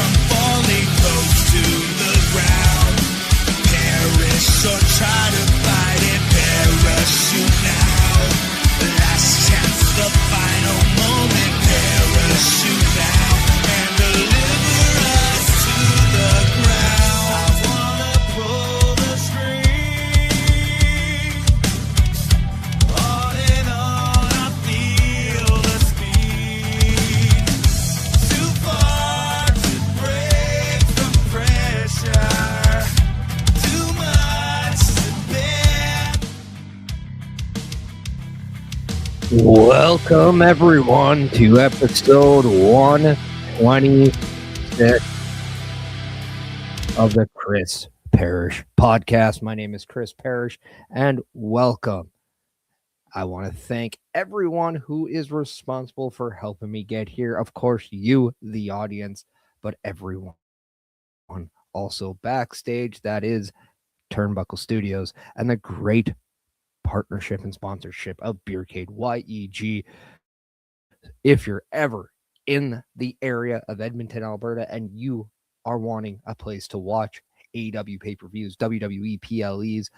from falling close to the ground. Perish or try to fight it, parachute now. Last chance, the final moment, parachute now. And deliver us to the ground. I wanna pull the string. On and on, I feel the speed. Too far to break from pressure. Too much to bear. Welcome everyone to episode 126 of the Chris Parrish podcast. My name is Chris Parrish and welcome. I want to thank everyone who is responsible for helping me get here. Of course, you, the audience, but everyone also backstage. That is Turnbuckle Studios and the great partnership and sponsorship of Beercade YEG. If you're ever in the area of Edmonton, Alberta, and you are wanting a place to watch AEW pay-per-views, WWE PLEs,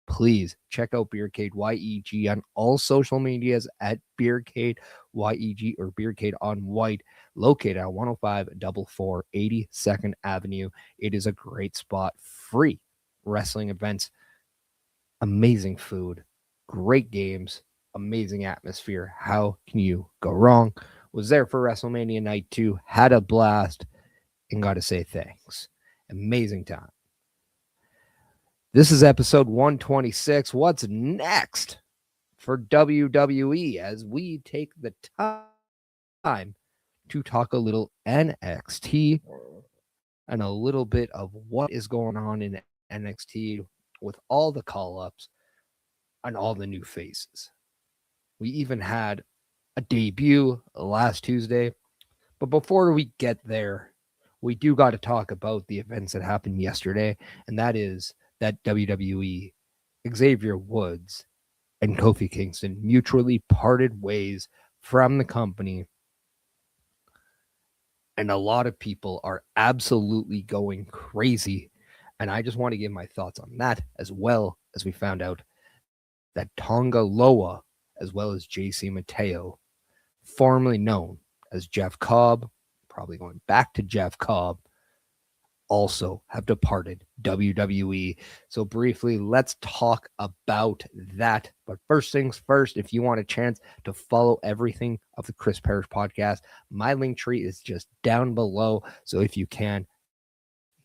please check out Beercade YEG on all social medias at Beercade YEG or Beercade on White, located at 10544 82nd Avenue. It is a great spot, free wrestling events, amazing food, great games, amazing atmosphere. How can you go wrong? Was there for WrestleMania Night 2, had a blast, and got to say thanks. Amazing time. This is episode 126. What's next for WWE as we take the time to talk a little NXT and a little bit of what is going on in NXT with all the call-ups and all the new faces. We even had a debut last Tuesday. But before we get there, we do got to talk about the events that happened yesterday, and that is that WWE, Xavier Woods, and Kofi Kingston mutually parted ways from the company. And a lot of people are absolutely going crazy. And I just want to give my thoughts on that, as well as we found out that Tonga Loa, as well as JC Mateo, formerly known as Jeff Cobb, probably going back to Jeff Cobb, also have departed WWE. So briefly, let's talk about that. But first things first, if you want a chance to follow everything of the Chris Parrish podcast, my link tree is just down below. So if you can,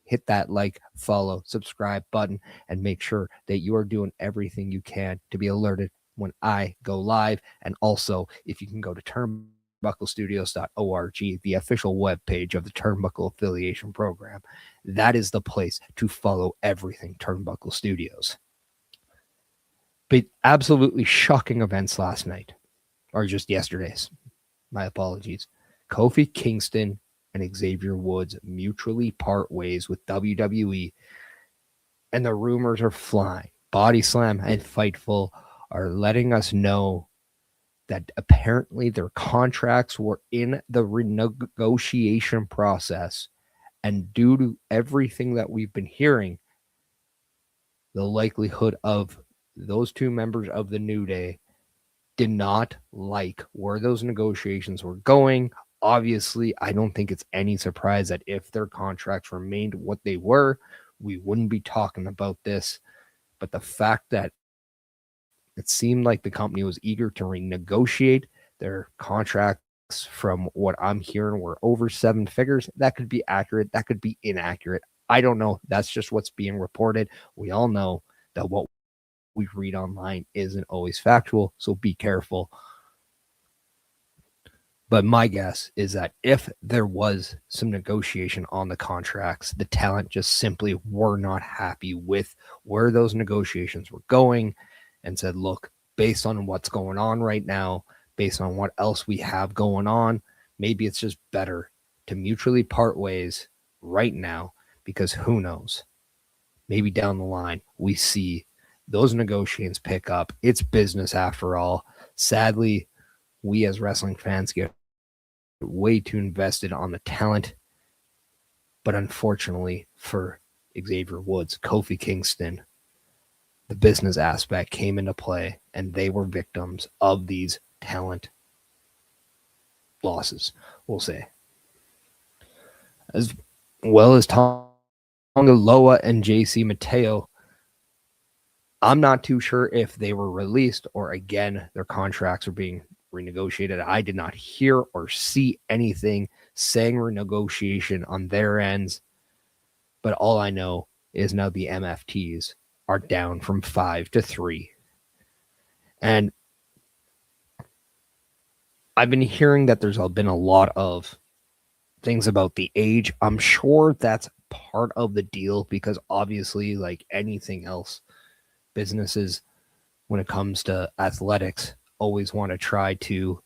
hit that like, follow, subscribe button, and make sure that you are doing everything you can to be alerted when I go live. And also, if you can go to turnbucklestudios.org, the official webpage of the Turnbuckle Affiliation Program, that is the place to follow everything Turnbuckle Studios. But absolutely shocking events last night, or just yesterday's. My apologies. Kofi Kingston and Xavier Woods mutually part ways with WWE, and the rumors are flying. Body Slam and Fightful are letting us know that apparently their contracts were in the renegotiation process, and due to everything that we've been hearing, the likelihood of those two members of the New Day did not like where those negotiations were going. Obviously, I don't think it's any surprise that if their contracts remained what they were, we wouldn't be talking about this. But the fact that it seemed like the company was eager to renegotiate their contracts, from what I'm hearing, were over 7 figures. That could be accurate. That could be inaccurate. I don't know. That's just what's being reported. We all know that what we read online isn't always factual, so be careful. But my guess is that if there was some negotiation on the contracts, the talent just simply were not happy with where those negotiations were going and said, look, based on what's going on right now, based on what else we have going on, maybe it's just better to mutually part ways right now, because who knows? Maybe down the line, we see those negotiations pick up. It's business after all. Sadly, we as wrestling fans get way too invested on the talent But unfortunately for Xavier Woods, Kofi Kingston, the business aspect came into play, and they were victims of these talent losses, we'll say. As well as Tonga Loa and JC Mateo, I'm not too sure if they were released or, again, their contracts are being renegotiated. I did not hear or see anything saying renegotiation on their ends, but all I know is now the MFTs are down from 5 to 3. And I've been hearing that there's been a lot of things about the age. I'm sure that's part of the deal because obviously, like anything else, businesses, when it comes to athletics, always want to try to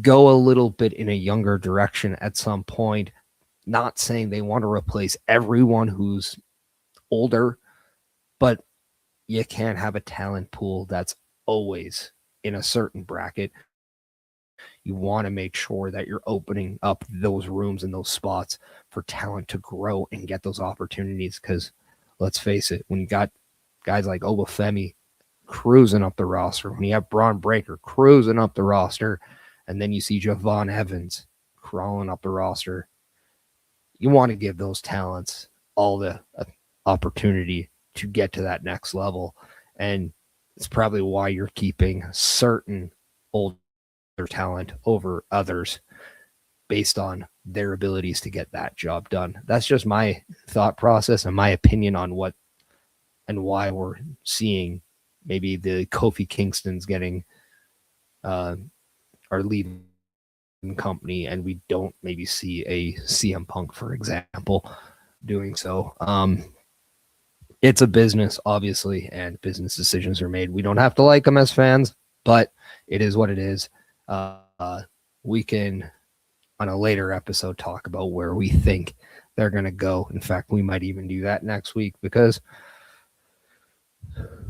go a little bit in a younger direction at some point. Not saying they want to replace everyone who's older, but you can't have a talent pool that's always in a certain bracket. You want to make sure that you're opening up those rooms and those spots for talent to grow and get those opportunities. Because let's face it, when you got guys like Obafemi cruising up the roster, when you have Braun Breaker cruising up the roster, and then you see Javon Evans crawling up the roster, you want to give those talents all the opportunity to get to that next level. And it's probably why you're keeping certain older talent over others based on their abilities to get that job done. That's just my thought process and my opinion on what and why we're seeing maybe the Kofi Kingstons getting are leaving company, and we don't maybe see a CM Punk, for example, doing so. It's a business, obviously, and business decisions are made. We don't have to like them as fans, but it is what it is. We can, on a later episode, talk about where we think they're going to go. In fact, we might even do that next week because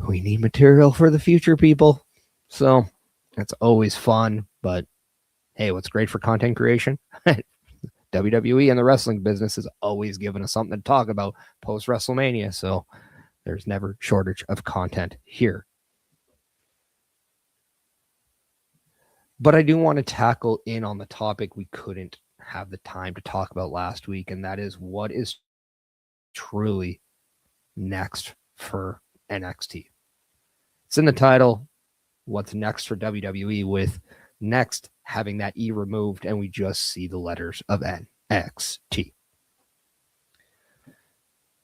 we need material for the future, people. So it's always fun, but hey, what's great for content creation? WWE and the wrestling business has always given us something to talk about post WrestleMania. So there's never shortage of content here. But I do want to tackle in on the topic we couldn't have the time to talk about last week, and that is what is truly next for NXT. It's in the title, what's next for WWE, with next having that E removed, and we just see the letters of NXT.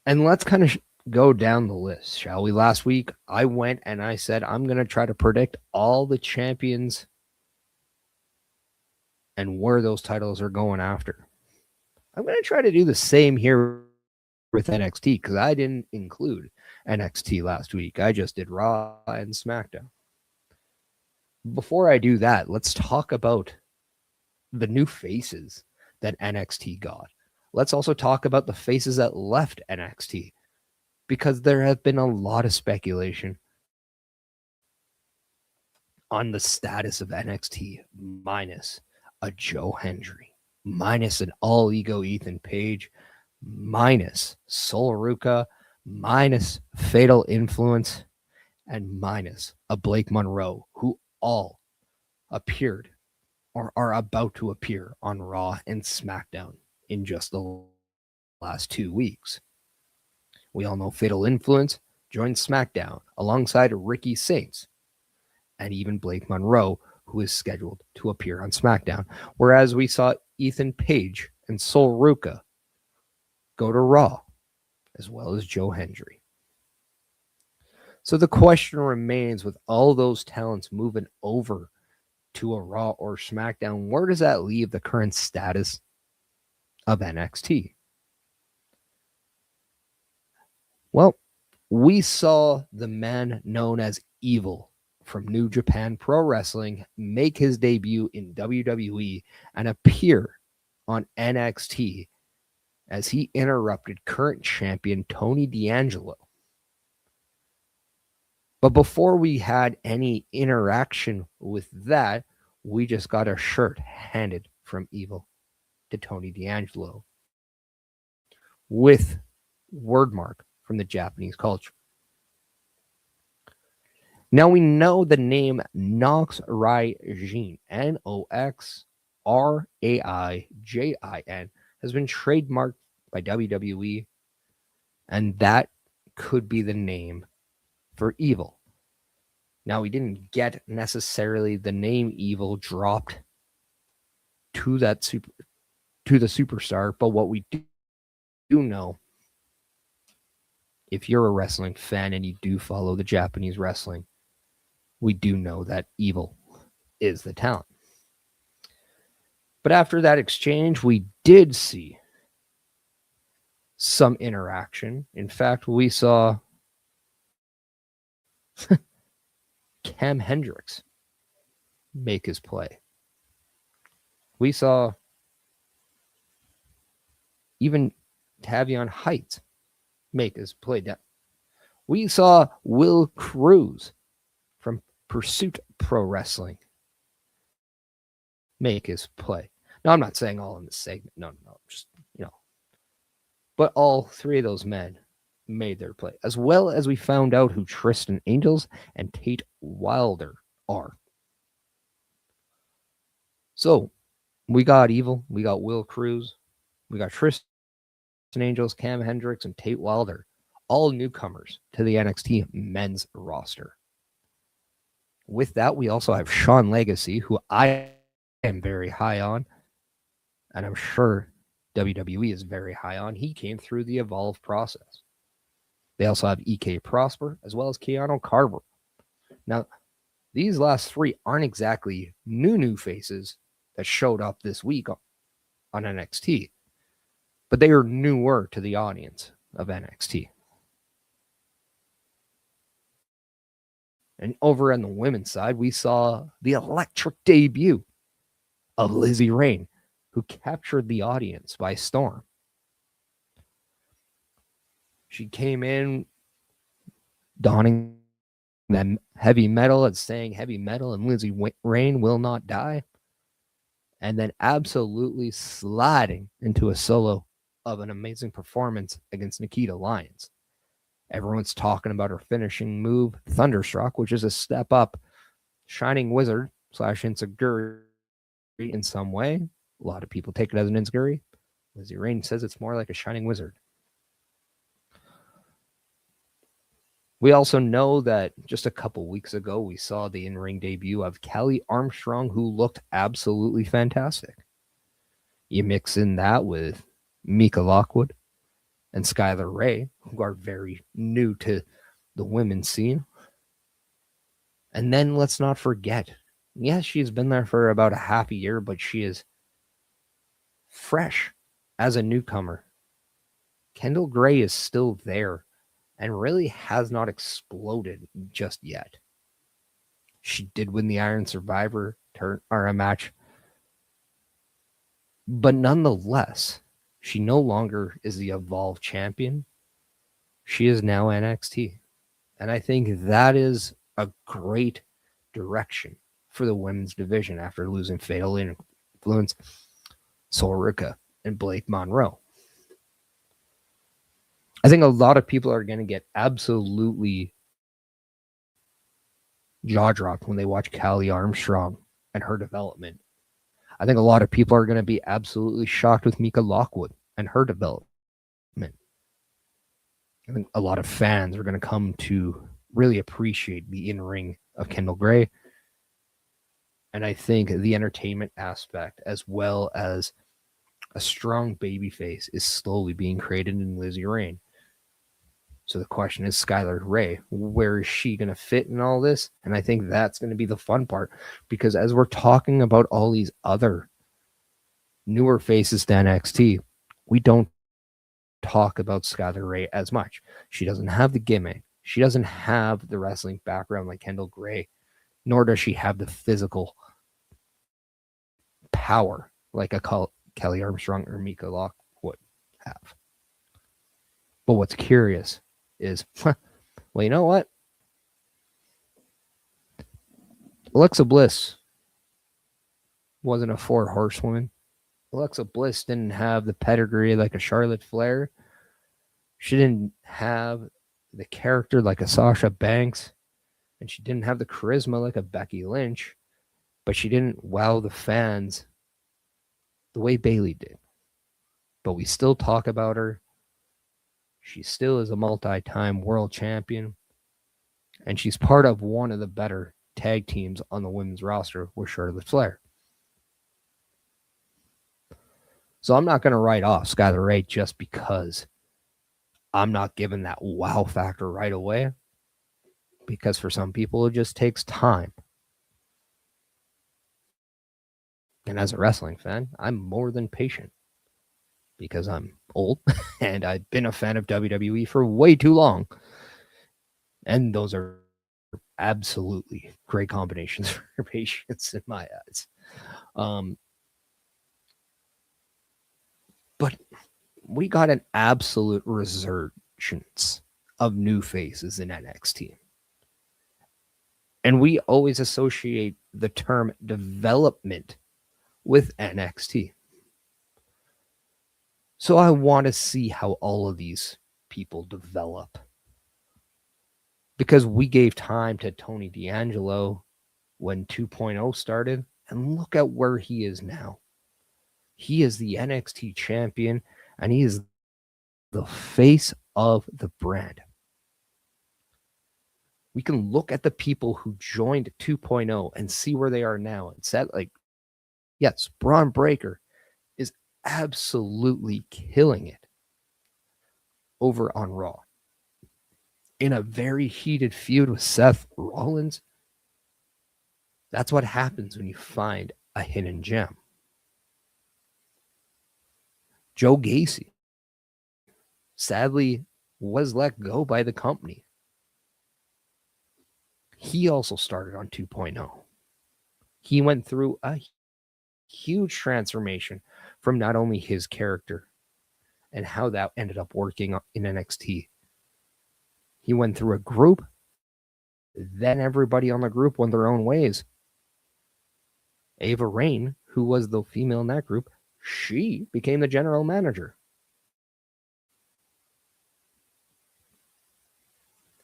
And let's kind of go down the list, shall we? Last week, I went and I said, I'm going to try to predict all the champions and where those titles are going after. I'm going to try to do the same here with NXT because I didn't include NXT last week. I just did Raw and SmackDown. Before I do that, let's talk about the new faces that NXT got. Let's also talk about the faces that left NXT because there have been a lot of speculation on the status of NXT minus a Joe Hendry, minus an all-ego Ethan Page, minus Sol Ruca, minus Fatal Influence, and minus a Blake Monroe, who all appeared or are about to appear on Raw and SmackDown in just the last 2 weeks. We all know Fatal Influence joined SmackDown alongside Ricky Saints and even Blake Monroe, who is scheduled to appear on SmackDown, whereas we saw Ethan Page and Sol Ruca go to Raw, as well as Joe Hendry. So the question remains, with all those talents moving over to a Raw or SmackDown, where does that leave the current status of NXT? Well, we saw the man known as Evil from New Japan Pro Wrestling make his debut in WWE and appear on NXT as he interrupted current champion Tony D'Angelo. But before we had any interaction with that, we just got a shirt handed from Evil to Tony D'Angelo. with wordmark from the Japanese culture. Now we know the name Nox Raijin, Noxraijin, has been trademarked by WWE, and that could be the name for evil. Now we didn't get necessarily the name evil dropped to the superstar, but what we do know, if you're a wrestling fan and you do follow the Japanese wrestling, we do know that evil is the talent. But after that exchange, we did see some interaction. In fact, we saw Cam Hendricks make his play. We saw even Tavion Heights make his play. We saw Will Cruz from Pursuit Pro Wrestling make his play. Now, I'm not saying all in this segment. No, just, But all three of those men made their play, as well as we found out who Tristan Angels and Tate Wilder are. So, we got Evil, we got Will Cruz, we got Tristan Angels, Cam Hendricks, and Tate Wilder, all newcomers to the NXT men's roster. With that, we also have Sean Legacy, who I am very high on, and I'm sure WWE is very high on. He came through the Evolve process. They also have EK Prosper, as well as Keanu Carver. Now, these last three aren't exactly new faces that showed up this week on NXT, but they are newer to the audience of NXT. And over on the women's side, we saw the electric debut of Lizzie Rain, who captured the audience by storm. She came in donning that heavy metal and saying heavy metal and Lizzie Rain will not die, and then absolutely sliding into a solo of an amazing performance against Nikita Lyons. Everyone's talking about her finishing move, Thunderstruck, which is a step up Shining Wizard / Insecurity in some way. A lot of people take it as an Insecurity. Lizzie Rain says it's more like a Shining Wizard. We also know that just a couple weeks ago, we saw the in-ring debut of Kelly Armstrong, who looked absolutely fantastic. You mix in that with Mika Lockwood and Skylar Ray, who are very new to the women's scene. And then let's not forget, yes, she's been there for about a half a year, but she is fresh as a newcomer. Kendall Gray is still there and really has not exploded just yet. She did win the Iron Survivor match, but nonetheless, she no longer is the Evolve champion. She is now NXT. And I think that is a great direction for the women's division after losing Fatal Influence, Sol Ruca, and Blake Monroe. I think a lot of people are going to get absolutely jaw-dropped when they watch Kelly Armstrong and her development. I think a lot of people are going to be absolutely shocked with Mika Lockwood and her development. I think a lot of fans are going to come to really appreciate the in-ring of Kendall Gray. And I think the entertainment aspect, as well as a strong babyface, is slowly being created in Lizzie Rain. So the question is, Skylar Ray, where is she going to fit in all this? And I think that's going to be the fun part, because as we're talking about all these other newer faces to NXT, we don't talk about Skylar Ray as much. She doesn't have the gimmick. She doesn't have the wrestling background like Kendall Gray, nor does she have the physical power like a Kelly Armstrong or Mika Lockwood have. But what's curious is, well, you know what? Alexa Bliss wasn't a 4 horsewoman. Alexa Bliss didn't have the pedigree like a Charlotte Flair. She didn't have the character like a Sasha Banks, and she didn't have the charisma like a Becky Lynch, but she didn't wow the fans the way Bayley did. But we still talk about her. She still is a multi-time world champion, and she's part of one of the better tag teams on the women's roster with Charlotte Flair. So I'm not going to write off Skylar Ray just because I'm not given that wow factor right away, because for some people it just takes time. And as a wrestling fan, I'm more than patient because I'm old and I've been a fan of WWE for way too long. And those are absolutely great combinations for patience in my eyes. But we got an absolute resurgence of new faces in NXT. And we always associate the term development with NXT. So I want to see how all of these people develop. Because we gave time to Tony D'Angelo when 2.0 started, and look at where he is now. He is the NXT champion, and he is the face of the brand. We can look at the people who joined 2.0 and see where they are now and said, like, yes, Braun Breaker is absolutely killing it over on Raw. In a very heated feud with Seth Rollins. That's what happens when you find a hidden gem. Joe Gacy, sadly, was let go by the company. He also started on 2.0. He went through a huge transformation from not only his character and how that ended up working in NXT. He went through a group, then everybody on the group went their own ways. Ava Raine, who was the female in that group, she became the general manager.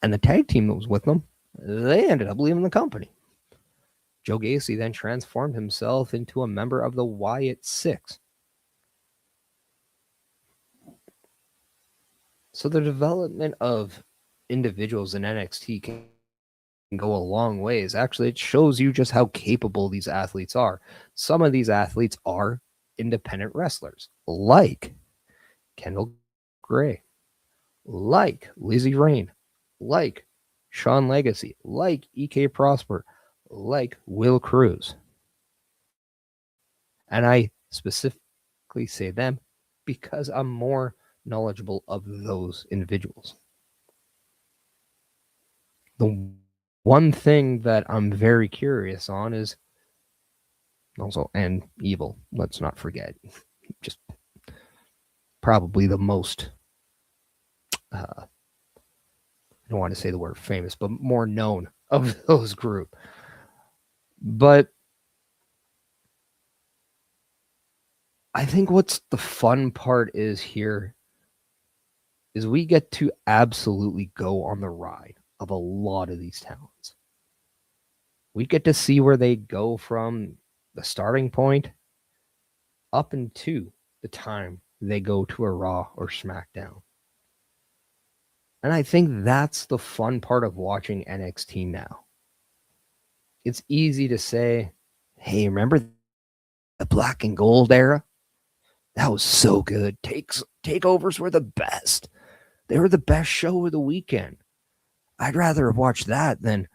And the tag team that was with them, they ended up leaving the company. Joe Gacy then transformed himself into a member of the Wyatt Six. So the development of individuals in NXT can go a long ways. Actually, it shows you just how capable these athletes are. Some of these athletes are independent wrestlers, like Kendall Gray, like Lizzie Rain, like Sean Legacy, like EK Prosper, like Will Cruz. And I specifically say them because I'm more knowledgeable of those individuals. The one thing that I'm very curious on is also, and Evil, let's not forget, just probably the most, I don't want to say the word famous, but more known of those group. But I think what's the fun part is here is we get to absolutely go on the ride of a lot of these talents. We get to see where they go from the starting point up into the time they go to a Raw or SmackDown. And I think that's the fun part of watching NXT now. It's easy to say, hey, remember the black and gold era? That was so good. Takeovers were the best. They were the best show of the weekend. I'd rather have watched that than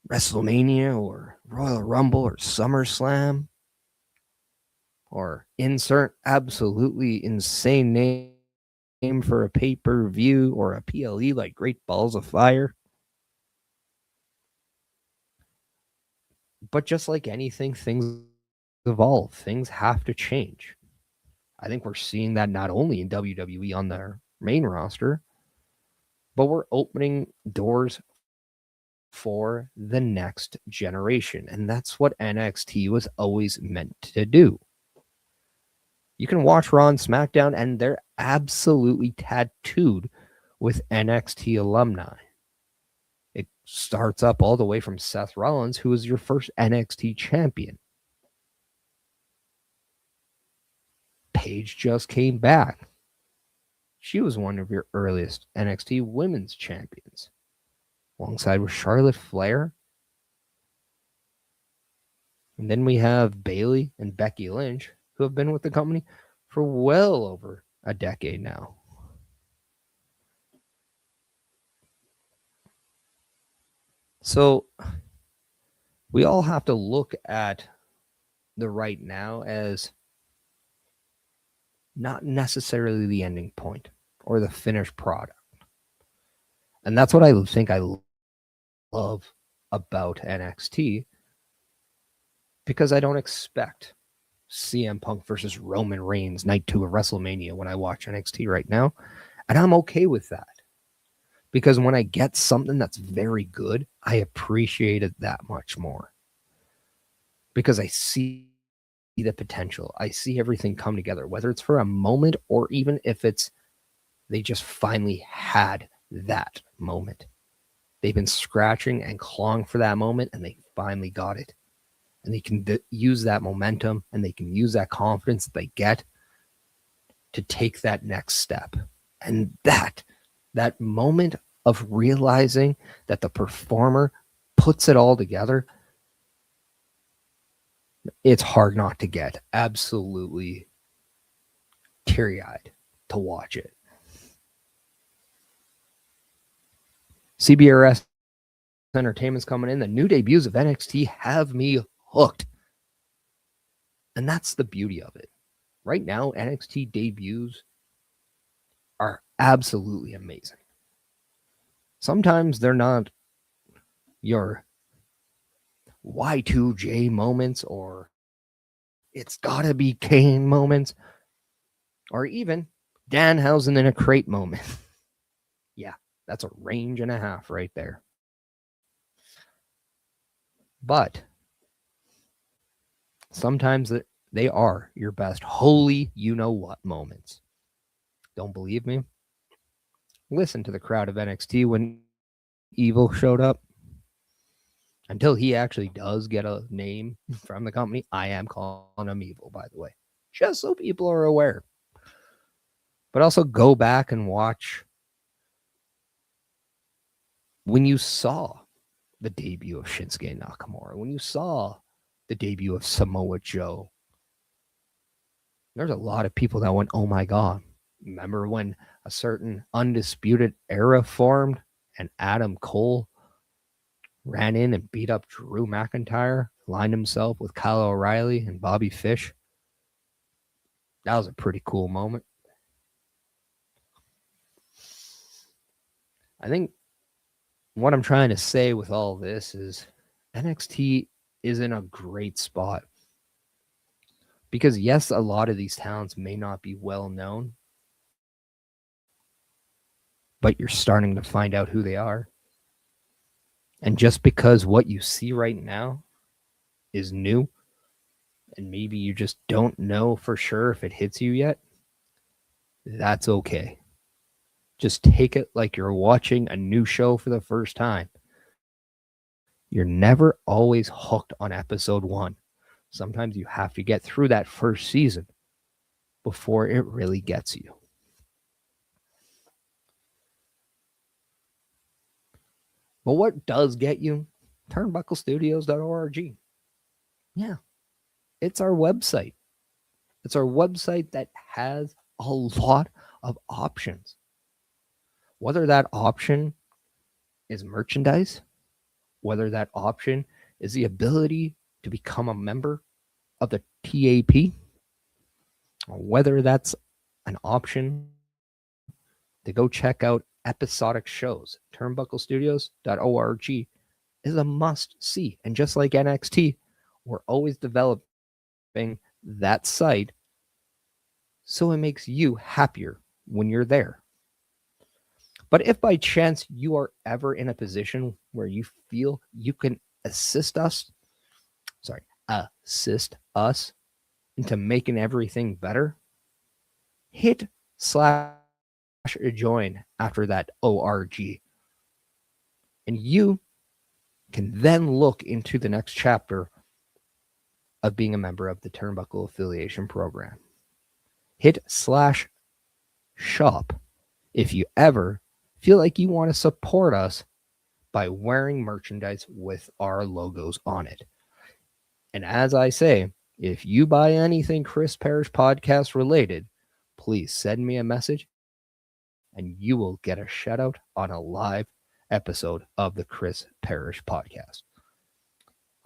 WrestleMania or Royal Rumble or SummerSlam or insert absolutely insane name for a pay-per-view or a PLE like Great Balls of Fire. But just like anything, things evolve. Things have to change. I think we're seeing that not only in WWE on their main roster, but we're opening doors for the next generation. And that's what NXT was always meant to do. You can watch Raw and SmackDown, and they're absolutely tattooed with NXT alumni. It starts up all the way from Seth Rollins, who was your first NXT champion. Paige just came back. She was one of your earliest NXT women's champions, alongside with Charlotte Flair. And then we have Bayley and Becky Lynch, who have been with the company for well over a decade now. So we all have to look at the right now as not necessarily the ending point or the finished product. And that's what I think I love about NXT, because I don't expect CM Punk versus Roman Reigns night 2 of WrestleMania when I watch NXT right now. And I'm okay with that, because when I get something that's very good, I appreciate it that much more, because I see the potential. I see everything come together, whether it's for a moment or even if it's they just finally had that moment. They've been scratching and clawing for that moment, and they finally got it. And they can use that momentum, and they can use that confidence that they get to take that next step. And that moment of realizing that the performer puts it all together, it's hard not to get absolutely teary-eyed to watch it. CBRS Entertainment's coming in. The new debuts of NXT have me hooked. And that's the beauty of it. Right now, NXT debuts are absolutely amazing. Sometimes they're not your Y2J moments, or it's gotta be Kane moments, or even Danhausen in a crate moment. Yeah, that's a range and a half right there. But sometimes they are your best holy you-know-what moments. Don't believe me? Listen to the crowd of NXT when Evil showed up. Until he actually does get a name from the company, I am calling him Evil, by the way, just so people are aware. But also go back and watch when you saw the debut of Shinsuke Nakamura, when you saw the debut of Samoa Joe. There's a lot of people that went, oh my God. Remember when a certain undisputed era formed and Adam Cole ran in and beat up Drew McIntyre, lined himself with Kyle O'Reilly and Bobby Fish? That was a pretty cool moment. I think what I'm trying to say with all this is NXT is in a great spot. Because yes, a lot of these talents may not be well known, but you're starting to find out who they are. And just because what you see right now is new, and maybe you just don't know for sure if it hits you yet, that's okay. Just take it like you're watching a new show for the first time. You're never always hooked on episode 1. Sometimes you have to get through that first season before it really gets you. But what does get you? Turnbucklestudios.org. Yeah, it's our website. It's our website that has a lot of options. Whether that option is merchandise, whether that option is the ability to become a member of the TAP, or whether that's an option to go check out episodic shows, turnbucklestudios.org is a must-see. And just like NXT, we're always developing that site so it makes you happier when you're there. But if by chance you are ever in a position where you feel you can assist us into making everything better, hit /join after that ORG. And you can then look into the next chapter of being a member of the Turnbuckle Affiliation Program. Hit /shop if you ever feel like you want to support us by wearing merchandise with our logos on it. And as I say, if you buy anything Chris Parrish podcast related, please send me a message and you will get a shout out on a live episode of the Chris Parrish podcast.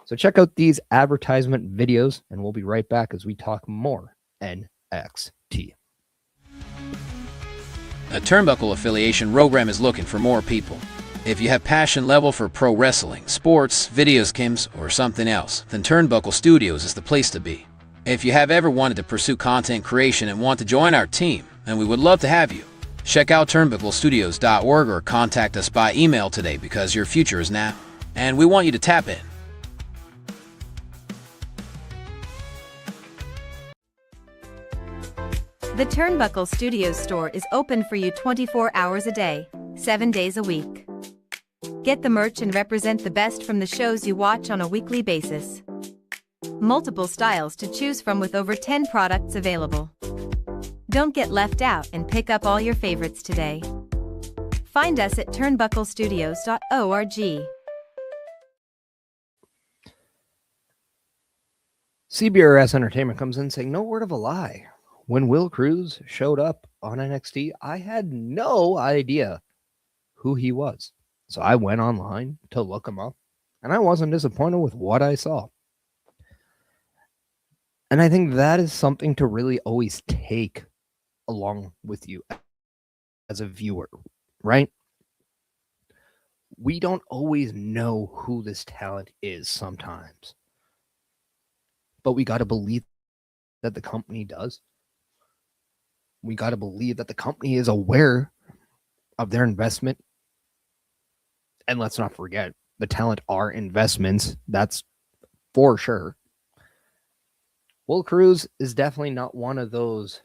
So check out these advertisement videos and we'll be right back as we talk more NXT. A Turnbuckle Affiliation program is looking for more people. If you have passion level for pro wrestling, sports, video games, or something else, then Turnbuckle Studios is the place to be. If you have ever wanted to pursue content creation and want to join our team, then we would love to have you. Check out turnbucklestudios.org or contact us by email today because your future is now, and we want you to tap in. The Turnbuckle Studios store is open for you 24 hours a day, 7 days a week. Get the merch and represent the best from the shows you watch on a weekly basis. Multiple styles to choose from with over 10 products available. Don't get left out and pick up all your favorites today. Find us at turnbucklestudios.org. CBRS Entertainment comes in saying, no word of a lie. When Will Cruz showed up on NXT, I had no idea who he was. So I went online to look him up, and I wasn't disappointed with what I saw. And I think that is something to really always take along with you as a viewer, right? We don't always know who this talent is sometimes, but we got to believe that the company does. We got to believe that the company is aware of their investment. And let's not forget, the talent are investments. That's for sure. Will Cruz is definitely not one of those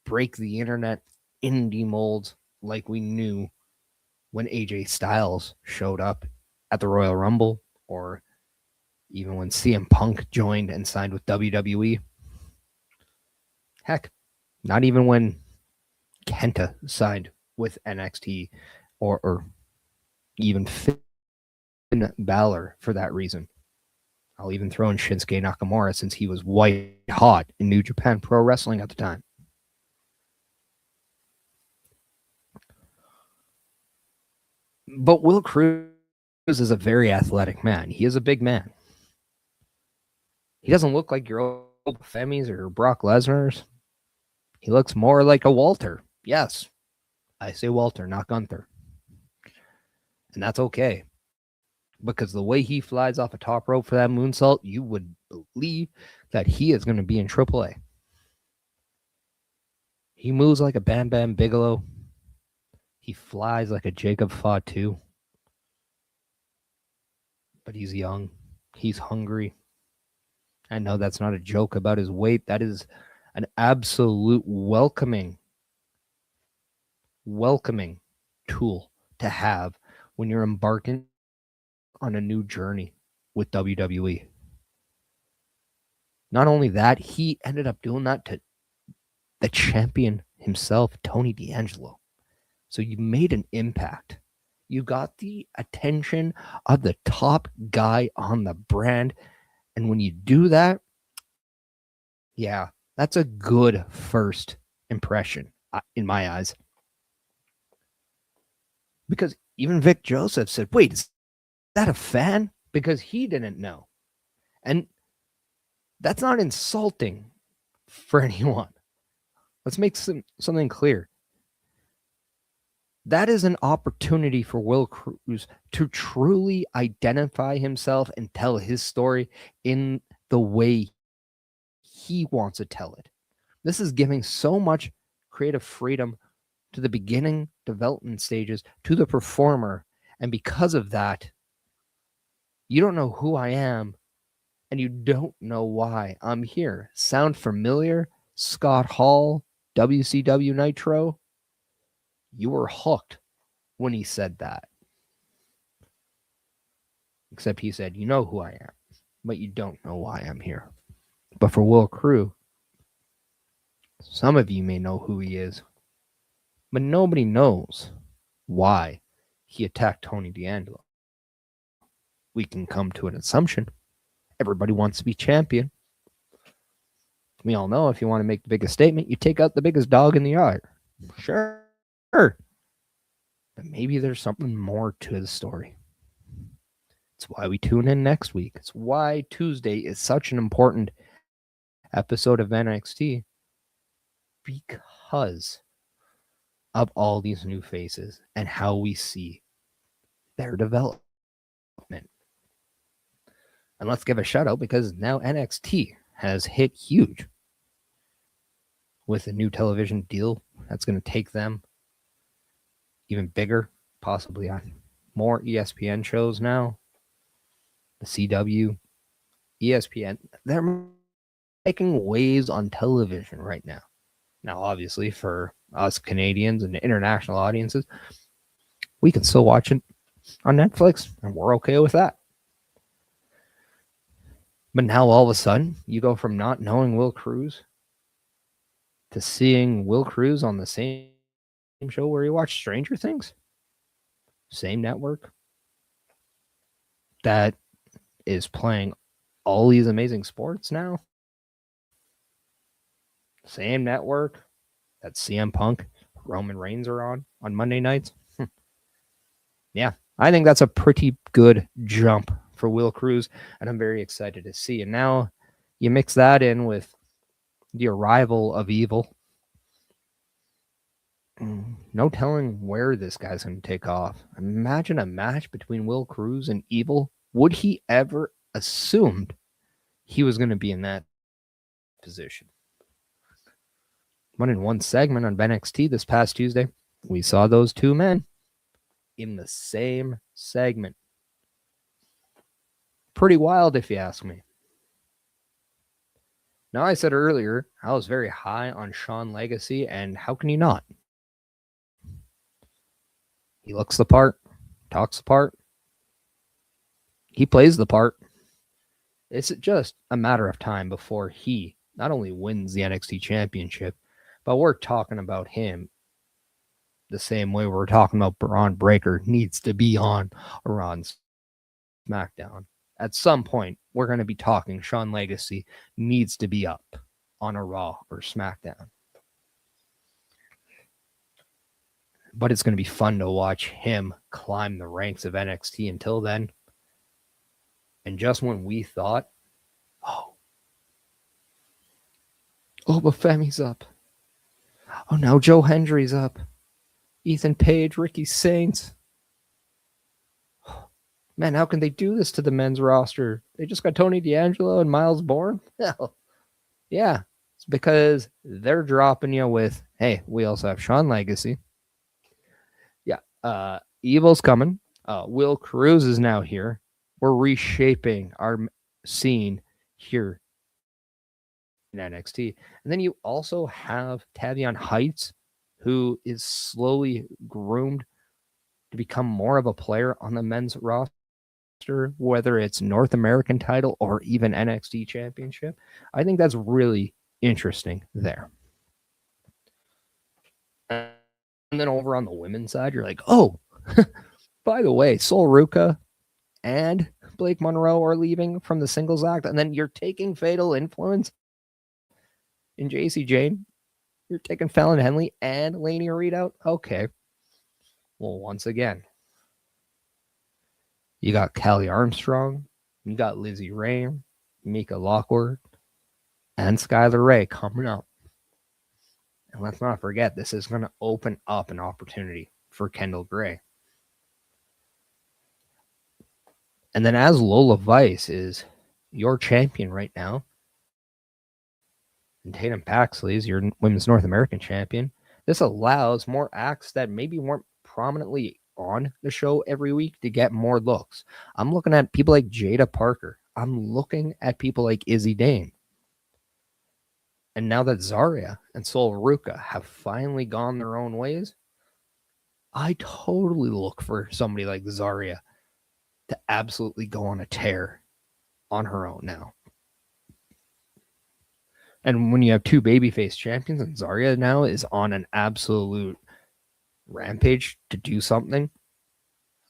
break the internet indie molds like we knew when AJ Styles showed up at the Royal Rumble, or even when CM Punk joined and signed with WWE. Heck, not even when Kenta signed with NXT, or even Finn Balor for that reason. I'll even throw in Shinsuke Nakamura since he was white hot in New Japan Pro Wrestling at the time. But Will Cruz is a very athletic man. He is a big man. He doesn't look like your old Femis or Brock Lesnar's. He looks more like a Walter. Yes, I say Walter, not Gunther. And that's okay. Because the way he flies off a top rope for that moonsault, you would believe that he is going to be in AAA. He moves like a Bam Bam Bigelow. He flies like a Jacob Fatu. But he's young. He's hungry. I know that's not a joke about his weight. That is an absolute welcoming tool to have when you're embarking on a new journey with WWE. Not only that, he ended up doing that to the champion himself, Tony D'Angelo. So you made an impact. You got the attention of the top guy on the brand. And when you do that, yeah, that's a good first impression in my eyes. Because even Vic Joseph said, wait, is that a fan? Because he didn't know. And that's not insulting for anyone. Let's make something clear. That is an opportunity for Will Cruz to truly identify himself and tell his story in the way he wants to tell it. This is giving so much creative freedom to the beginning development stages, to the performer. And because of that, you don't know who I am and you don't know why I'm here. Sound familiar? Scott Hall, WCW Nitro, you were hooked when he said that. Except he said, you know who I am, but you don't know why I'm here. But for Will Crew, some of you may know who he is, but nobody knows why he attacked Tony D'Angelo. We can come to an assumption. Everybody wants to be champion. We all know if you want to make the biggest statement, you take out the biggest dog in the yard. Sure. But maybe there's something more to the story. It's why we tune in next week. It's why Tuesday is such an important episode of NXT, because of all these new faces and how we see their development. And let's give a shout out because now NXT has hit huge with a new television deal that's going to take them even bigger, possibly on more ESPN shows now. The CW, ESPN, they're making waves on television right now. Now, obviously, for us Canadians and international audiences, we can still watch it on Netflix, and we're okay with that. But now, all of a sudden, you go from not knowing Will Cruz to seeing Will Cruz on the same show where you watch Stranger Things. Same network that is playing all these amazing sports now. Same network that CM Punk, Roman Reigns are on Monday nights. Yeah, I think that's a pretty good jump for Will Cruz, and I'm very excited to see. And now you mix that in with the arrival of Evil. No telling where this guy's going to take off. Imagine a match between Will Cruz and Evil. Would he ever assumed he was going to be in that position? But in one segment on NXT this past Tuesday, we saw those two men in the same segment. Pretty wild, if you ask me. Now, I said earlier, I was very high on Sean Legacy, and how can you not? He looks the part, talks the part, he plays the part. It's just a matter of time before he not only wins the NXT Championship, but we're talking about him the same way we're talking about Braun Breaker needs to be on Raw and SmackDown. At some point, we're going to be talking Sean Legacy needs to be up on a Raw or SmackDown. But it's going to be fun to watch him climb the ranks of NXT until then. And just when we thought, oh, Bafemi's up. Oh, now Joe Hendry's up. Ethan Page, Ricky Saints. Man, how can they do this to the men's roster? They just got Tony D'Angelo and Miles Bourne? Hell, yeah. It's because they're dropping you with, hey, we also have Sean Legacy. Yeah, Evil's coming. Will Cruz is now here. We're reshaping our scene here in NXT. And then you also have Tavion Heights, who is slowly groomed to become more of a player on the men's roster, whether it's North American title or even NXT championship. I think that's really interesting there. And then over on the women's side, you're like, oh, by the way, Sol Ruka and Blake Monroe are leaving from the singles act, and then you're taking Fatal Influence in JC Jane. You're taking Fallon Henley and Lainey Reed out? Okay. Well, once again, you got Callie Armstrong, you got Lizzie Ray, Mika Lockwood, and Skylar Ray coming up. And let's not forget, this is going to open up an opportunity for Kendall Gray. And then as Lola Vice is your champion right now, and Tatum Paxley is your Women's North American champion, this allows more acts that maybe weren't prominently on the show every week to get more looks. I'm looking at people like Jada Parker. I'm looking at people like Izzy Dane. And now that Zarya and Sol Ruka have finally gone their own ways, I totally look for somebody like Zarya to absolutely go on a tear on her own now. And when you have two babyface champions and Zarya now is on an absolute rampage to do something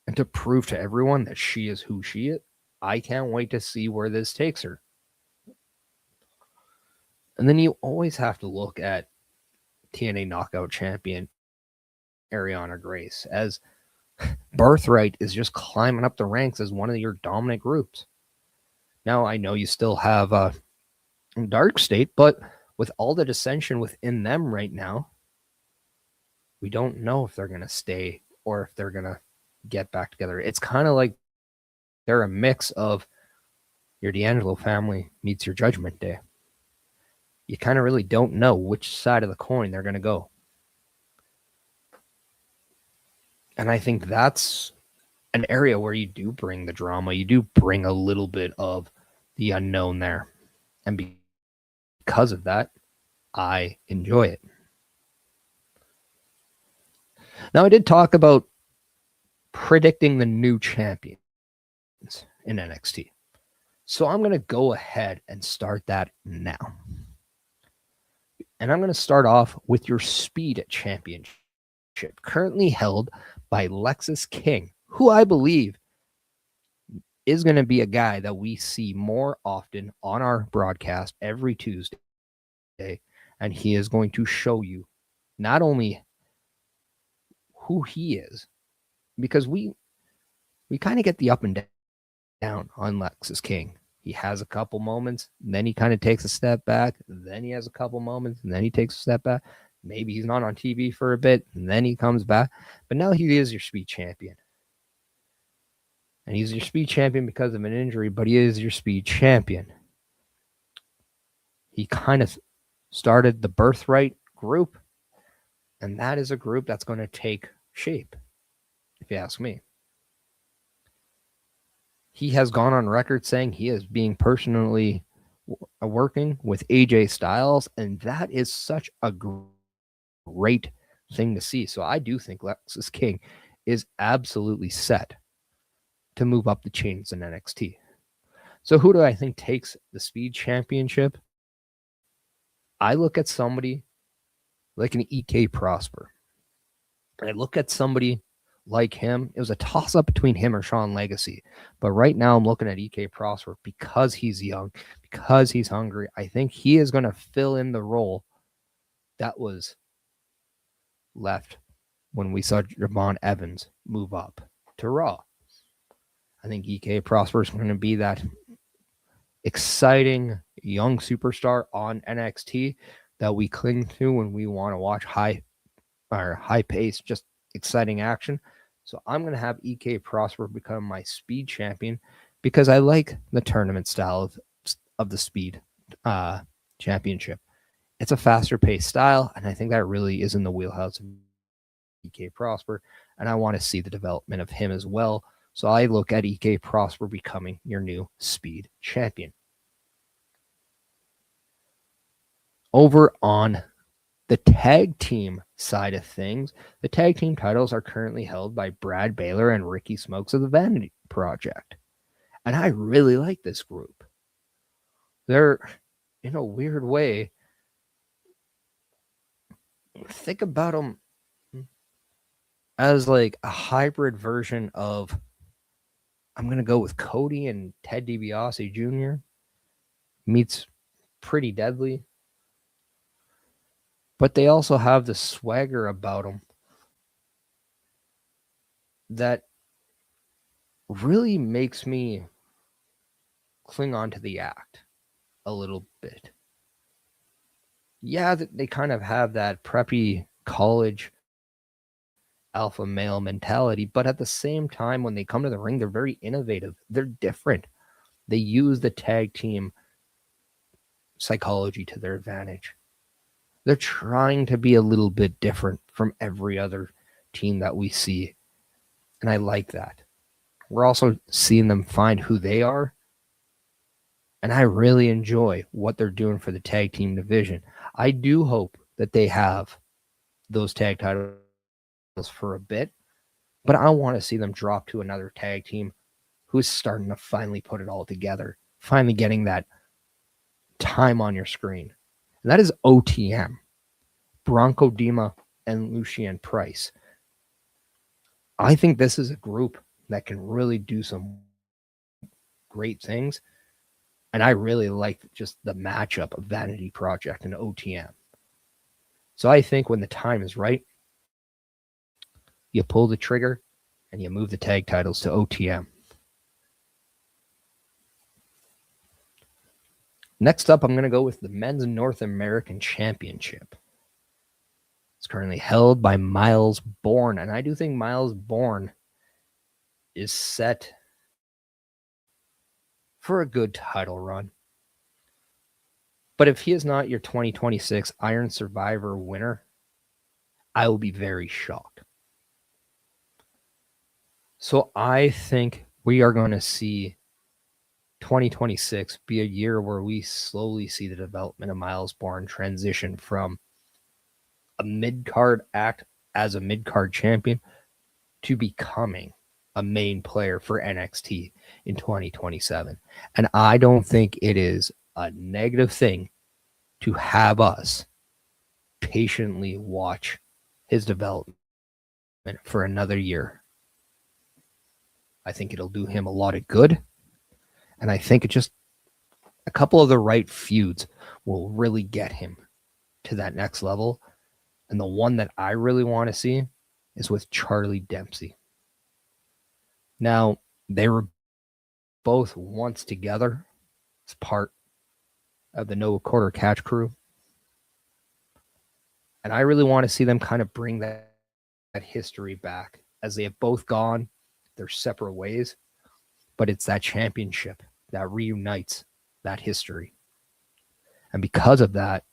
and to prove to everyone that she is who she is, I can't wait to see where this takes her. And then you always have to look at TNA Knockout Champion Ariana Grace, as Birthright is just climbing up the ranks as one of your dominant groups. Now, I know you still have Dark State, but with all the dissension within them right now, we don't know if they're going to stay or if they're going to get back together. It's kind of like they're a mix of your D'Angelo family meets your Judgment Day. You kind of really don't know which side of the coin they're going to go. And I think that's an area where you do bring the drama. You do bring a little bit of the unknown there. And because of that, I enjoy it. Now, I did talk about predicting the new champions in NXT. So I'm going to go ahead and start that now. And I'm going to start off with your Speed Championship, currently held by Lexis King, who I believe is going to be a guy that we see more often on our broadcast every Tuesday. And he is going to show you not only who he is, because we kind of get the up and down on Lexis King. He has a couple moments, then he kind of takes a step back, then he has a couple moments, and then he takes a step back. Maybe he's not on TV for a bit, and then he comes back. But now he is your Speed Champion. And he's your Speed Champion because of an injury, but he is your Speed Champion. He kind of started the Birthright group, and that is a group that's going to take shape, if you ask me. He has gone on record saying he is being personally working with AJ Styles, and that is such a great thing to see. So I do think Lexis King is absolutely set to move up the chains in NXT. So who do I think takes the Speed Championship? I look at somebody like an EK Prosper. I look at somebody like him. It was a toss-up between him or Sean Legacy. But right now I'm looking at EK Prosper because he's young, because he's hungry. I think he is going to fill in the role that was left when we saw Javon Evans move up to Raw. I think EK Prosper is going to be that exciting young superstar on NXT that we cling to when we want to watch high-paced, just exciting action. So I'm going to have EK Prosper become my Speed Champion because I like the tournament style of the Speed Championship. It's a faster-paced style, and I think that really is in the wheelhouse of EK Prosper, and I want to see the development of him as well. So I look at EK Prosper becoming your new Speed Champion. Over on the tag team side of things, the tag team titles are currently held by Brad Baylor and Ricky Smokes of the Vanity Project. And I really like this group. They're, in a weird way, think about them as like a hybrid version of, I'm going to go with Cody and Ted DiBiase Jr. meets Pretty Deadly. But they also have the swagger about them that really makes me cling on to the act a little bit. Yeah, they kind of have that preppy college alpha male mentality, but at the same time, when they come to the ring, they're very innovative. They're different. They use the tag team psychology to their advantage. They're trying to be a little bit different from every other team that we see. And I like that. We're also seeing them find who they are. And I really enjoy what they're doing for the tag team division. I do hope that they have those tag titles for a bit, but I want to see them drop to another tag team who's starting to finally put it all together, finally getting that time on your screen. And that is OTM, Bronco Dima and Lucien Price. I think this is a group that can really do some great things. And I really like just the matchup of Vanity Project and OTM. So I think when the time is right, you pull the trigger and you move the tag titles to OTM. Next up, I'm going to go with the Men's North American Championship. It's currently held by Miles Bourne, and I do think Miles Bourne is set for a good title run. But if he is not your 2026 Iron Survivor winner, I will be very shocked. So I think we are going to see 2026 be a year where we slowly see the development of Miles Bourne transition from a mid-card act as a mid-card champion to becoming a main player for NXT in 2027. And I don't think it is a negative thing to have us patiently watch his development for another year. I think it'll do him a lot of good. And I think it just a couple of the right feuds will really get him to that next level. And the one that I really want to see is with Charlie Dempsey. Now, they were both once together as part of the No Quarter Catch crew. And I really want to see them kind of bring that history back as they have both gone their separate ways. But it's that championship that reunites that history. And because of that,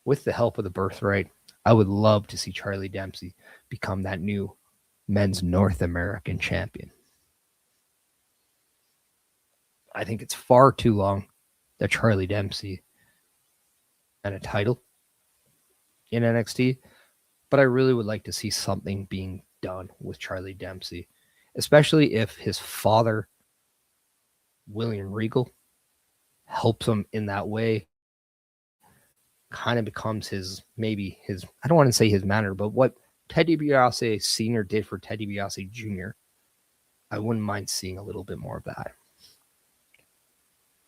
with the help of the Birthright, I would love to see Charlie Dempsey become that new Men's North American champion. I think it's far too long that Charlie Dempsey and a title in NXT, but I really would like to see something being done with Charlie Dempsey, especially if his father, William Regal, helps him in that way, kind of becomes his, I don't want to say his manner, but what Ted DiBiase Sr. did for Ted DiBiase Jr., I wouldn't mind seeing a little bit more of that.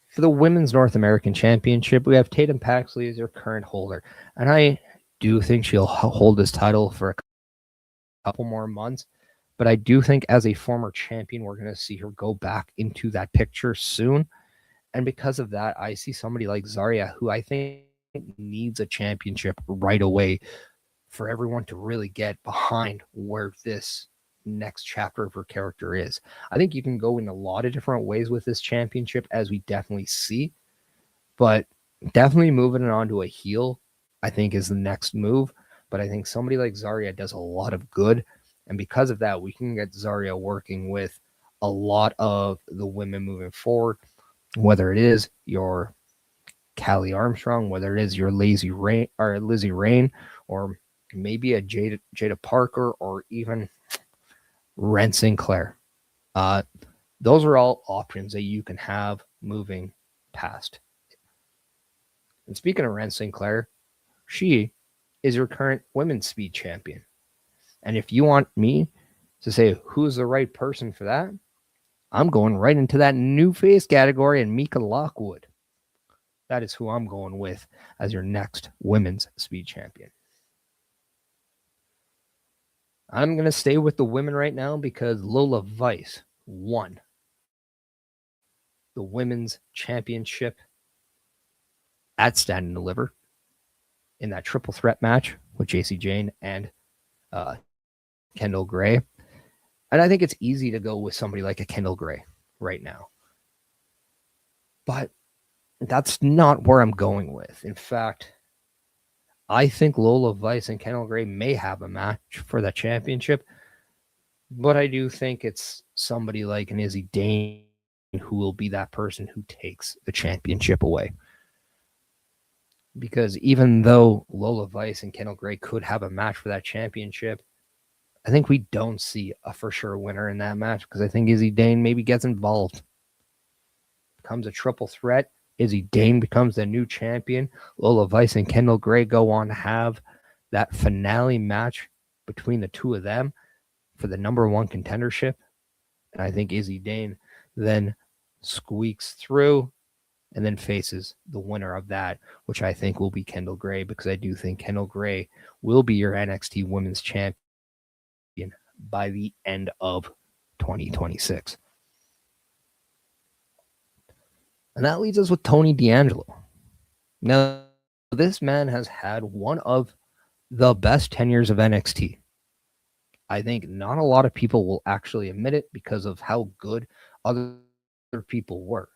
For the Women's North American Championship, we have Tatum Paxley as your current holder. And I do think she'll hold this title for a couple more months. But I do think as a former champion, we're going to see her go back into that picture soon. And because of that, I see somebody like Zarya, who I think needs a championship right away for everyone to really get behind where this next chapter of her character is. I think you can go in a lot of different ways with this championship, as we definitely see, but definitely moving it on to a heel, I think, is the next move. But I think somebody like Zarya does a lot of good, and because of that, we can get Zarya working with a lot of the women moving forward, whether it is your Callie Armstrong, whether it is your Lizzie Rain, or maybe a Jada Parker, or even Ren Sinclair. Those are all options that you can have moving past. And speaking of Ren Sinclair, she is your current women's speed champion. And if you want me to say who's the right person for that, I'm going right into that new face category and Mika Lockwood. That is who I'm going with as your next women's speed champion. I'm going to stay with the women right now because Lola Vice won the women's championship at Stand and Deliver in that triple threat match with JC Jane and Kendall Gray. And I think it's easy to go with somebody like a Kendall Gray right now. But that's not where I'm going with. In fact, I think Lola Vice and Kendall Gray may have a match for the championship, but I do think it's somebody like an Izzy Dane who will be that person who takes the championship away. Because even though Lola Vice and Kendall Gray could have a match for that championship, I think we don't see a for sure winner in that match because I think Izzy Dane maybe gets involved. Becomes a triple threat. Izzy Dane becomes the new champion. Lola Vice and Kendall Gray go on to have that finale match between the two of them for the number one contendership. And I think Izzy Dane then squeaks through and then faces the winner of that, which I think will be Kendall Gray, because I do think Kendall Gray will be your NXT Women's Champion by the end of 2026. And that leaves us with Tony D'Angelo. Now, this man has had one of the best tenures of NXT. I think not a lot of people will actually admit it because of how good other people were.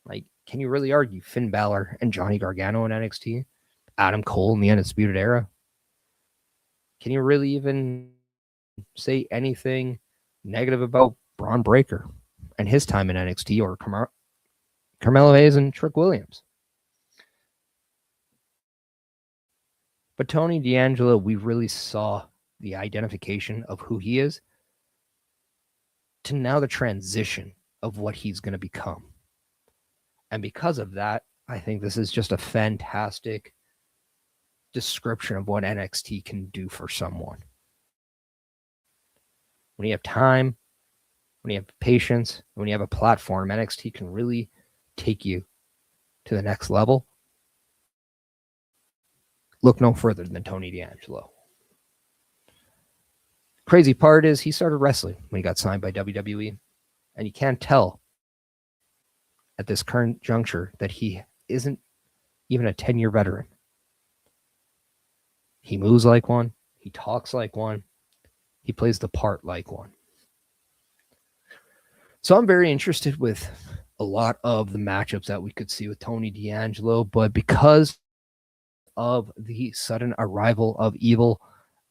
Like, can you really argue Finn Balor and Johnny Gargano in NXT? Adam Cole in the Undisputed Era? Can you really even say anything negative about Braun Breaker and his time in NXT, or Carmelo Hayes and Trick Williams? But Tony D'Angelo, we really saw the identification of who he is to now the transition of what he's going to become. And because of that, I think this is just a fantastic description of what NXT can do for someone. When you have time, when you have patience, when you have a platform, NXT can really take you to the next level. Look no further than Tony D'Angelo. Crazy part is he started wrestling when he got signed by WWE, and you can't tell at this current juncture that he isn't even a 10-year veteran. He moves like one. He talks like one. He plays the part like one. So I'm very interested with a lot of the matchups that we could see with Tony D'Angelo, but because of the sudden arrival of Evil,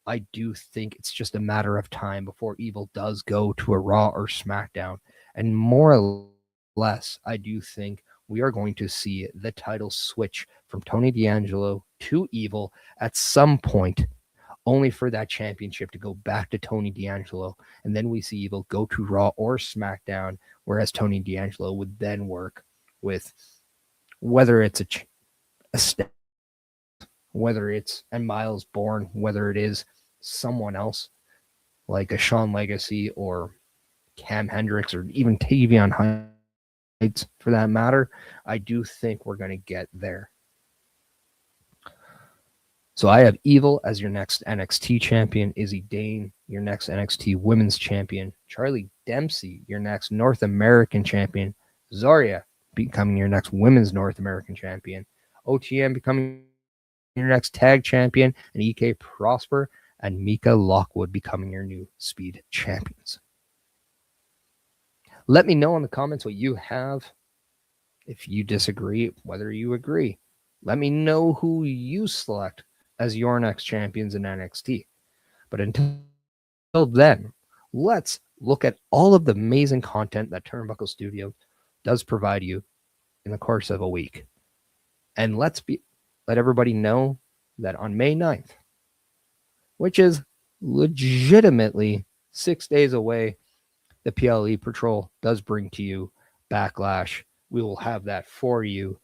I do think it's just a matter of time before Evil does go to a Raw or SmackDown. And more or less, I do think we are going to see the title switch from Tony D'Angelo to Evil at some point, only for that championship to go back to Tony D'Angelo. And then we see Evil go to Raw or SmackDown, whereas Tony D'Angelo would then work with whether it's a step, whether it's a Miles Bourne, whether it is someone else like a Shawn Legacy or Cam Hendricks or even Tavion Heights for that matter. I do think we're going to get there. So I have Evil as your next NXT champion, Izzy Dane, your next NXT Women's champion, Charlie Dempsey, your next North American champion, Zarya becoming your next Women's North American champion, OTM becoming your next tag champion, and EK Prosper and Mika Lockwood becoming your new Speed champions. Let me know in the comments what you have. If you disagree, whether you agree. Let me know who you select as your next champions in NXT. But until then, let's look at all of the amazing content that Turnbuckle Studio does provide you in the course of a week. And let everybody know that on May 9th, which is legitimately 6 days away, the PLE Patrol does bring to you Backlash. We will have that for you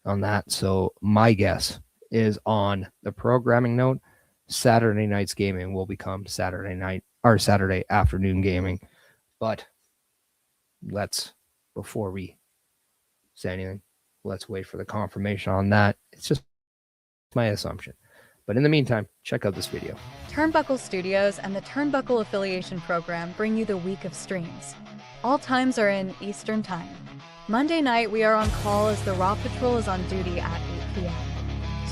on that. So my guess is on the programming note, Saturday night's gaming will become Saturday night or Saturday afternoon gaming. But before we say anything, let's wait for the confirmation on that. It's just my assumption. But in the meantime, check out this video. Turnbuckle Studios and the Turnbuckle Affiliation Program bring you the week of streams. All times are in Eastern Time. Monday night, we are on call as the Raw Patrol is on duty at 8 p.m.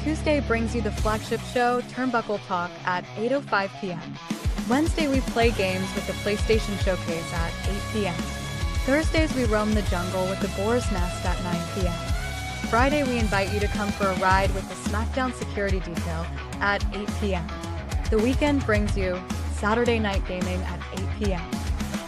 Tuesday brings you the flagship show, Turnbuckle Talk, at 8:05 p.m. Wednesday, we play games with the PlayStation Showcase at 8 p.m. Thursdays, we roam the jungle with the Boar's Nest at 9 p.m. Friday, we invite you to come for a ride with the SmackDown Security Detail at 8 p.m. The weekend brings you Saturday Night Gaming at 8 p.m.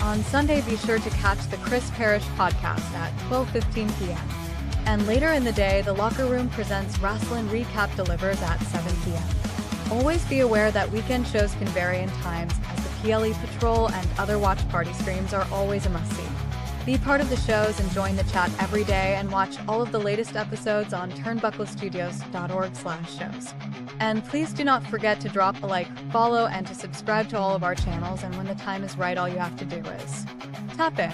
On Sunday, be sure to catch the Chris Parrish podcast at 12:15 p.m. And later in the day, the Locker Room presents Wrestling Recap Delivers at 7 p.m. Always be aware that weekend shows can vary in times, as the PLE Patrol and other watch party streams are always a must-see. Be part of the shows and join the chat every day, and watch all of the latest episodes on turnbucklestudios.org/shows. And please do not forget to drop a like, follow, and to subscribe to all of our channels, and when the time is right, all you have to do is tap in.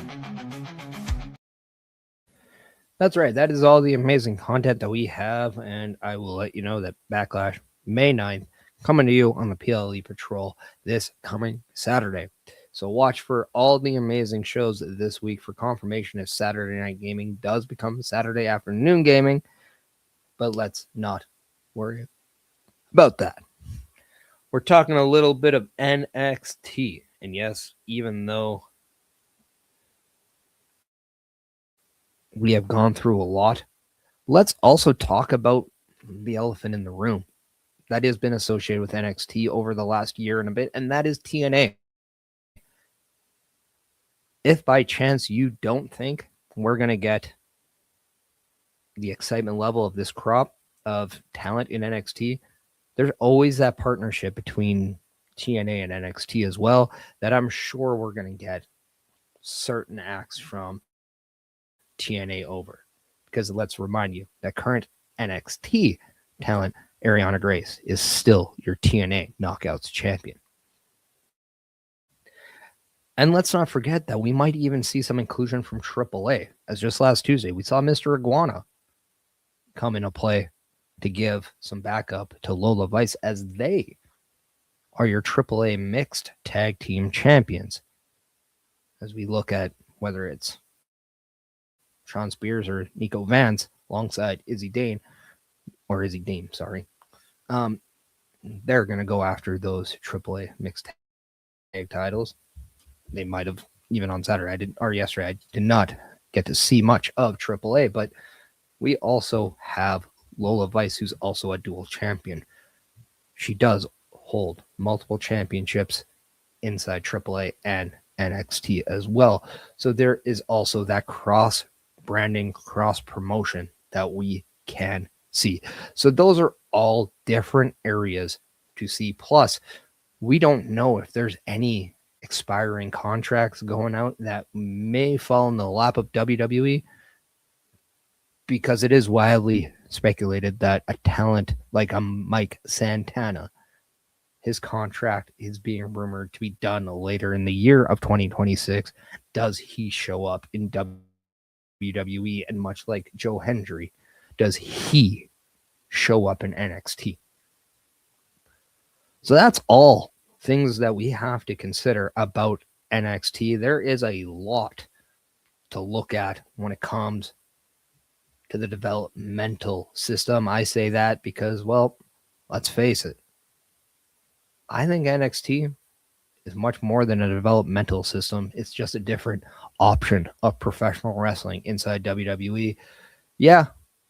That's right. That is all the amazing content that we have, and I will let you know that Backlash May 9th coming to you on the PLE Patrol this coming Saturday. So watch for all the amazing shows this week for confirmation if Saturday Night Gaming does become Saturday afternoon gaming, but let's not worry about that. We're talking a little bit of NXT, and yes, even though we have gone through a lot, let's also talk about the elephant in the room that has been associated with NXT over the last year and a bit, and that is TNA. If by chance you don't think we're going to get the excitement level of this crop of talent in NXT, there's always that partnership between TNA and NXT as well that I'm sure we're going to get certain acts from TNA over. Because let's remind you that current NXT talent, Ariana Grace, is still your TNA Knockouts champion. And let's not forget that we might even see some inclusion from AAA, as just last Tuesday, we saw Mr. Iguana come into play to give some backup to Lola Vice, as they are your AAA mixed tag team champions. As we look at whether it's Sean Spears or Nico Vance alongside Izzy Dane, sorry. They're going to go after those AAA mixed tag titles. They might have, even on Saturday, yesterday, I did not get to see much of AAA, but we also have Lola Vice, who's also a dual champion. She does hold multiple championships inside AAA and NXT as well. So there is also that cross-branding, cross-promotion that we can see. So those are all different areas to see. Plus, we don't know if there's any expiring contracts going out that may fall in the lap of WWE, because it is widely speculated that a talent like a Mike Santana, his contract is being rumored to be done later in the year of 2026. Does he show up in WWE? And much like Joe Hendry, does he show up in NXT? So that's all things that we have to consider about NXT. There is a lot to look at when it comes to the developmental system. I say that because, well, let's face it, I think NXT is much more than a developmental system. It's just a different option of professional wrestling inside WWE. Yeah,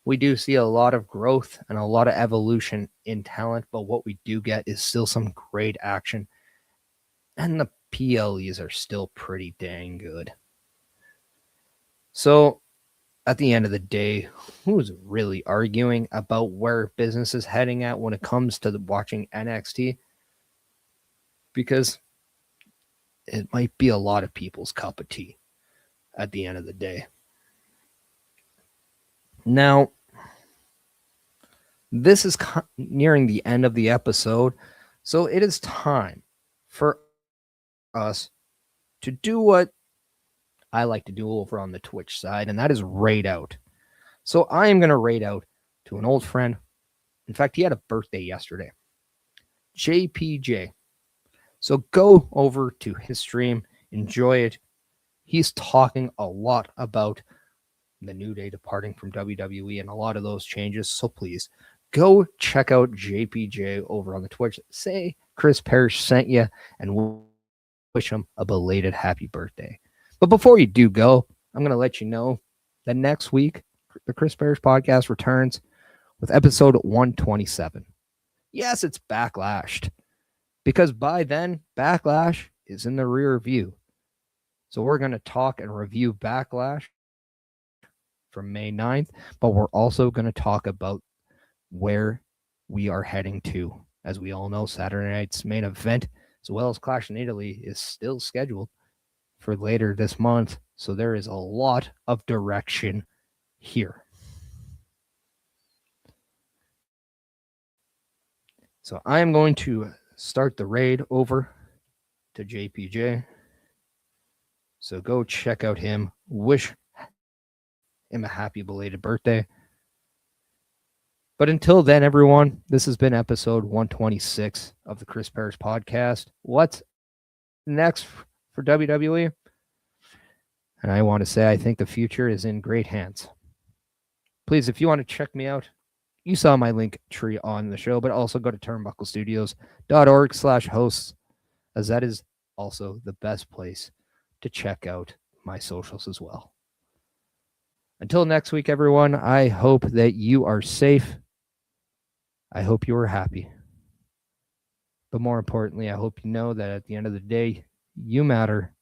we do see a lot of growth and a lot of evolution in talent, but what we do get is still some great action. And the PLEs are still pretty dang good. So at the end of the day, who's really arguing about where business is heading at when it comes to watching NXT? Because it might be a lot of people's cup of tea at the end of the day. Now, this is nearing the end of the episode, so it is time for us to do what I like to do over on the Twitch side, and that is raid out. So I am going to raid out to an old friend. In fact, he had a birthday yesterday. JPJ. So go over to his stream, enjoy it. He's talking a lot about the New Day departing from WWE and a lot of those changes. So please go check out JPJ over on the Twitch. Say Chris Parrish sent you and wish him a belated happy birthday. But before you do go, I'm going to let you know that next week, the Chris Parrish podcast returns with episode 127. Yes, it's Backlashed, because by then, Backlash is in the rear view. So we're going to talk and review Backlash from May 9th, but we're also going to talk about where we are heading to. As we all know, Saturday night's main event, as well as Clash in Italy, is still scheduled for later this month. So there is a lot of direction here. So I am going to start the raid over to JPJ. So go check out him. Wish him a happy belated birthday. But until then, everyone, this has been episode 126 of the Chris Parrish podcast. What's next for WWE? And I want to say I think the future is in great hands. Please, if you want to check me out, you saw my link tree on the show, but also go to turnbucklestudios.org/hosts, as that is also the best place to check out my socials as well. Until next week, everyone, I hope that you are safe. I hope you are happy. But more importantly, I hope you know that at the end of the day, you matter.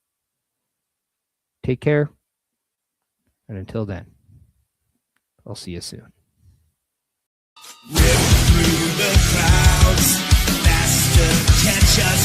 Take care. And until then, I'll see you soon. Rip through the clouds, faster, catch up.